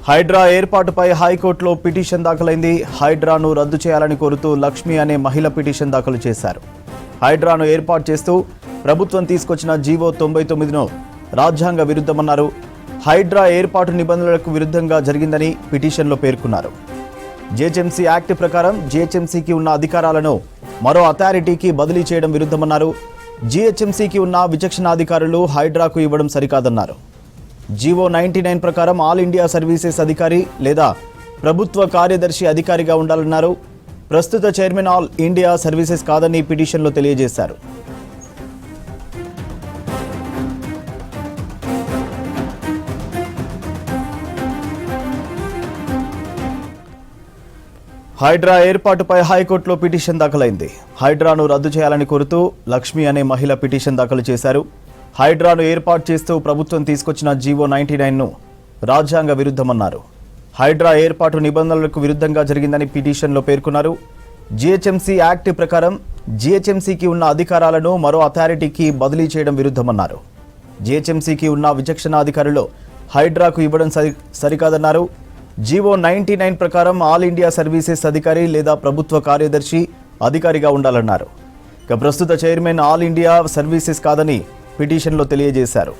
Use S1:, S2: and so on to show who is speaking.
S1: హైడ్రా ఏర్పాటుపై హైకోర్టులో పిటిషన్ దాఖలైంది. హైడ్రాను రద్దు చేయాలని కోరుతూ లక్ష్మి అనే మహిళ పిటిషన్ దాఖలు చేశారు. హైడ్రాను ఏర్పాటు చేస్తూ ప్రభుత్వం తీసుకొచ్చిన జీవో 99ను రాజ్యాంగ విరుద్ధమన్నారు. హైడ్రా ఏర్పాటు నిబంధనలకు విరుద్ధంగా జరిగిందని పిటిషన్లో పేర్కొన్నారు. జీహెచ్ఎంసీ యాక్ట్ ప్రకారం జీహెచ్ఎంసీకి ఉన్న అధికారాలను మరో అథారిటీకి బదిలీ చేయడం విరుద్ధమన్నారు. జీహెచ్ఎంసీకి ఉన్న విచక్షణాధికారులు హైడ్రాకు ఇవ్వడం సరికాదన్నారు. జీవో 99 ప్రకారం ఆల్ ఇండియా సర్వీసెస్ అధికారి లేదా ప్రభుత్వ కార్యదర్శి అధికారిగా ఉండాలన్నారు. ప్రస్తుత చైర్మన్ ఆల్ ఇండియా సర్వీసెస్ కాదని పిటిషన్లో తెలియజేశారు. హైడ్రా ఏర్పాటుపై హైకోర్టులో పిటిషన్ దాఖలైంది. హైడ్రాను రద్దు చేయాలని కోరుతూ లక్ష్మి అనే మహిళ పిటిషన్ దాఖలు చేశారు. హైడ్రాను ఏర్పాటు చేస్తూ ప్రభుత్వం తీసుకొచ్చిన జీవో 99ను రాజ్యాంగ విరుద్ధమన్నారు. హైడ్రా ఏర్పాటు నిబంధనలకు విరుద్ధంగా జరిగిందని పిటిషన్లో పేర్కొన్నారు. జీహెచ్ఎంసీ యాక్ట్ ప్రకారం జీహెచ్ఎంసీకి ఉన్న అధికారాలను మరో అథారిటీకి బదిలీ చేయడం విరుద్ధమన్నారు. జీహెచ్ఎంసీకి ఉన్న విచక్షణాధికారులు హైడ్రాకు ఇవ్వడం సరికాదన్నారు. జీవో 99 ప్రకారం ఆల్ ఇండియా సర్వీసెస్ అధికారి లేదా ప్రభుత్వ కార్యదర్శి అధికారిగా ఉండాలన్నారు. ఇక ప్రస్తుత చైర్మన్ ఆల్ ఇండియా సర్వీసెస్ కాదని పిటిషన్లో తెలియజేశారు.